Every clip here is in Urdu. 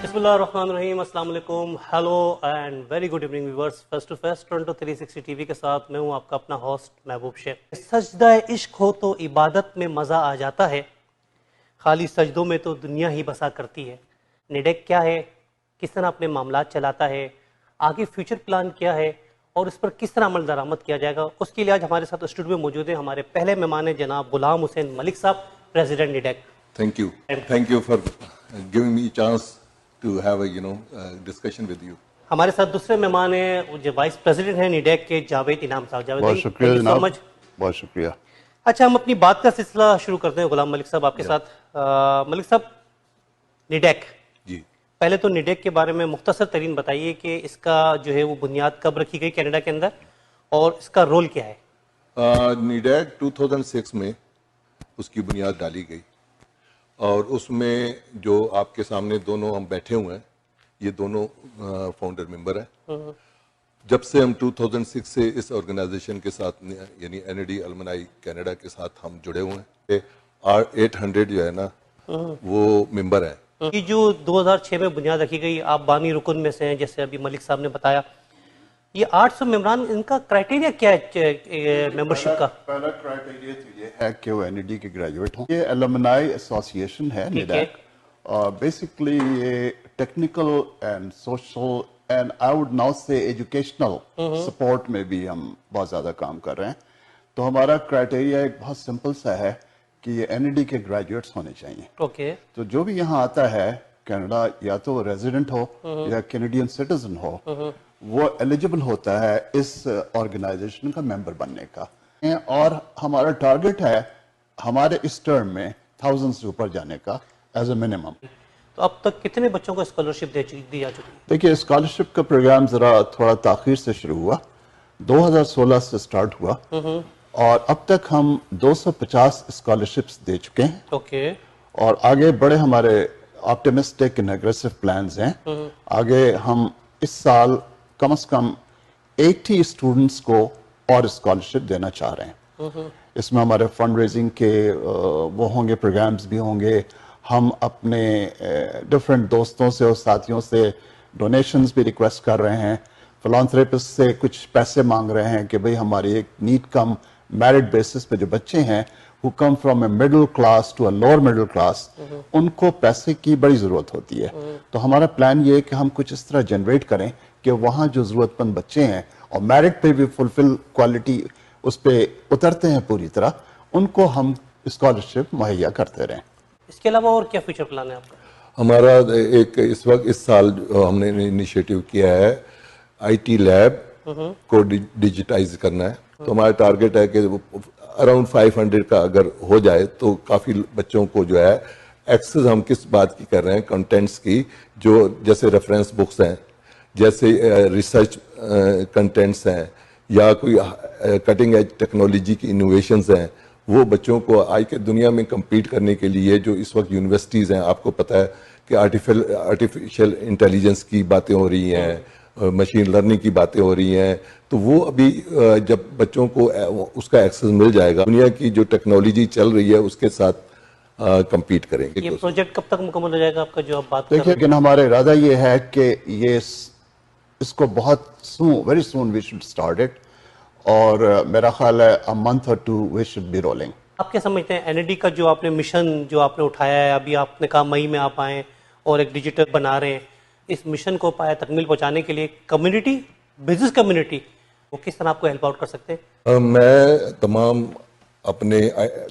بسم اللہ الرحمن الرحیم. السلام علیکم, hello and very good evening viewers. Face to face Toronto 360 T V کے ساتھ میں ہوں آپ کا اپنا ہوسٹ محبوب شیخ. سجدہ عشق ہو تو عبادت میں مزہ آ جاتا ہے, خالی سجدوں میں تو دنیا ہی بسا کرتی ہے. نیڈیک کیا ہے, کس طرح اپنے معاملات چلاتا ہے, آگے فیوچر پلان کیا ہے اور اس پر کس طرح عمل درآمد کیا جائے گا, اس کے لیے آج ہمارے ساتھ اسٹوڈیو میں موجود ہیں ہمارے پہلے مہمان ہیں جناب غلام حسین ملک صاحب, president نیڈیک. Thank you for giving me a chance to have a discussion with you. ہمارے ساتھ دوسرے مہمان ہیں جو وائس پریزیڈنٹ ہیں نیڈیک کے, جاوید انعام صاحب. جاوید بہت شکریہ جناب, بہت شکریہ. اچھا, ہم اپنی بات کا سلسلہ شروع کرتے ہیں غلام ملک صاحب آپ کے ساتھ. ملک صاحب, نیڈیک, جی پہلے تو نیڈیک کے بارے میں مختصر ترین بتائیے کہ اس کا جو ہے وہ بنیاد کب رکھی گئی کینیڈا کے اندر اور اس کا رول کیا ہے؟ نیڈیک 2006 میں اس کی بنیاد ڈالی گئی اور اس میں جو آپ کے سامنے دونوں ہم بیٹھے ہوئے ہیں یہ دونوں فاؤنڈر ممبر ہیں. جب سے ہم 2006 سے اس آرگنائزیشن کے ساتھ یعنی NAD المنائی کینیڈا کے ساتھ ہم جڑے ہوئے ہیں. 800 جو ہے نا وہ ممبر ہیں. یہ جو 2006 میں بنیاد رکھی گئی, آپ بانی رکن میں سے ہیں جیسے ابھی ملک صاحب نے بتایا. یہ 800 ممبران, ان کا کرائٹیریا کیا ہے ممبرشپ کا؟ پہلا کرائٹیریا تو یہ ہے کہ وہ NAD کے گریجویٹ ہوں. یہ الومنائی ایسوسیشن ہے نیڈیک, اور بیسکلی یہ technical and social and I would now سے ایجوکیشنل سپورٹ میں بھی ہم بہت زیادہ کام کر رہے ہیں. تو ہمارا کرائٹیریا ایک بہت سمپل سا ہے کہ یہ NAD کے گریجویٹس ہونے چاہیے. اوکے, تو جو بھی یہاں آتا ہے کینیڈا, یا تو ریزیڈنٹ ہو یا کینیڈین سٹیزن ہو, وہ ایلیجبل ہوتا ہے اس آرگنائزیشن کا ممبر بننے کا. اور ہمارا ٹارگٹ ہے ہمارے اس ٹرم میں 1000 سے اوپر جانے کا ایز اے منیمم. تو اب تک کتنے بچوں کو اسکالرشپ دی جا چکی ہے؟ دیکھیے, اسکالرشپ کا پروگرام ذرا تھوڑا تاخیر سے شروع ہوا, 2016 سے سٹارٹ ہوا, اور اب تک ہم 250 اسکالرشپس دے چکے ہیں. اوکے, اور آگے بڑے ہمارے آپٹیمسٹک اینڈ اگریسو پلانز ہیں. آگے ہم اس سال کم از کم 80 اسٹوڈنٹس کو اور اسکالرشپ دینا چاہ رہے ہیں. اس میں ہمارے فنڈ ریزنگ کے وہ ہوں گے, پروگرامز بھی ہوں گے. ہم اپنے ڈفرینٹ دوستوں سے اور ساتھیوں سے ڈونیشنز بھی ریکویسٹ کر رہے ہیں. فلانتھریپسٹ سے کچھ پیسے مانگ رہے ہیں کہ بھئی ہماری ایک نیٹ کم میرٹ بیسس پہ جو بچے ہیں who come from a middle class to a lower middle class, ان کو پیسے کی بڑی ضرورت ہوتی ہے. تو ہمارا پلان یہ ہے کہ ہم کچھ اس طرح جنریٹ کریں کہ وہاں جو ضرورت مند بچے ہیں اور میرٹ پہ بھی فلفل کوالٹی اس پہ اترتے ہیں پوری طرح, ان کو ہم اسکالرشپ مہیا کرتے رہیں. اس کے علاوہ اور کیا فیوچر پلان ہے آپ کا؟ ہمارا ایک اس وقت اس سال ہم نے انیشیٹو کیا ہے IT لیب کو ڈیجیٹائز کرنا ہے. تو ہمارا ٹارگٹ ہے کہ اراؤنڈ 500 کا اگر ہو جائے تو کافی بچوں کو جو ہے ایکسس, ہم کس بات کی کر رہے ہیں, کنٹینٹس کی, جو جیسے ریفرنس بکس ہیں, جیسے ریسرچ کنٹینٹس ہیں, یا کوئی کٹنگ ایج ٹیکنالوجی کی انوویشنز ہیں, وہ بچوں کو آج کے دنیا میں کمپیٹ کرنے کے لیے جو اس وقت یونیورسٹیز ہیں, آپ کو پتہ ہے کہ آرٹیفیشل انٹیلیجنس کی باتیں ہو رہی ہیں, مشین لرننگ کی باتیں ہو رہی ہیں, تو وہ ابھی جب بچوں کو اس کا ایکسس مل جائے گا, دنیا کی جو ٹیکنالوجی چل رہی ہے اس کے ساتھ کمپیٹ کریں گے. یہ پروجیکٹ کب تک مکمل ہو جائے گا آپ کا جو آپ بات کر رہے دیکھیں, لیکن ہمارا ارادہ یہ ہے کہ یہ اس کو بہت very soon we should start it, اور میرا خیال ہے a month or 2 we should be rolling. آپ کیا سمجھتے ہیں NAD کا جو آپ نے مشن جو آپ نے اٹھایا ہے, ابھی آپ نے کہا مئی میں آپ آئیں اور ایک ڈیجیٹل بنا رہے ہیں, اس مشن کو پایا تکمیل پہنچانے کے لیے کمیونٹی, بزنس کمیونٹی, وہ کس طرح آپ کو ہیلپ آؤٹ کر سکتے ہیں؟ میں تمام اپنے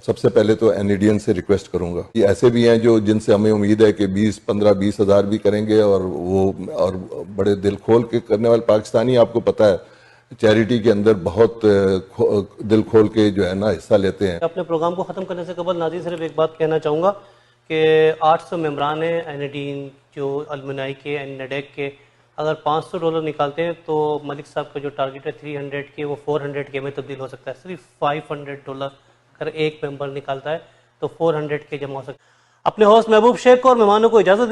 سب سے پہلے تو NADN سے ریکویسٹ کروں گا. یہ ایسے بھی ہیں جو جن سے ہمیں امید ہے کہ 15-20 ہزار بھی کریں گے, اور بڑے دل کھول کے کرنے والے پاکستانی, آپ کو پتہ ہے چیریٹی کے اندر بہت دل کھول کے جو ہے نا حصہ لیتے ہیں. اپنے پروگرام کو ختم کرنے سے قبل ناظرین صرف ایک بات کہنا چاہوں گا کہ 800 ممبران ہیں NAD جو المنائی کے نیڈیک کے, اگر $500 نکالتے ہیں تو ملک صاحب کا جو ٹارگٹ ہے 300 کے, وہ 400 کے میں تبدیل ہو سکتا ہے. صرف $500 اگر ایک ممبر نکالتا ہے تو 400 کے جمع ہو سکتا ہے. اپنے ہوسٹ محبوب شیخ کو اور مہمانوں کو اجازت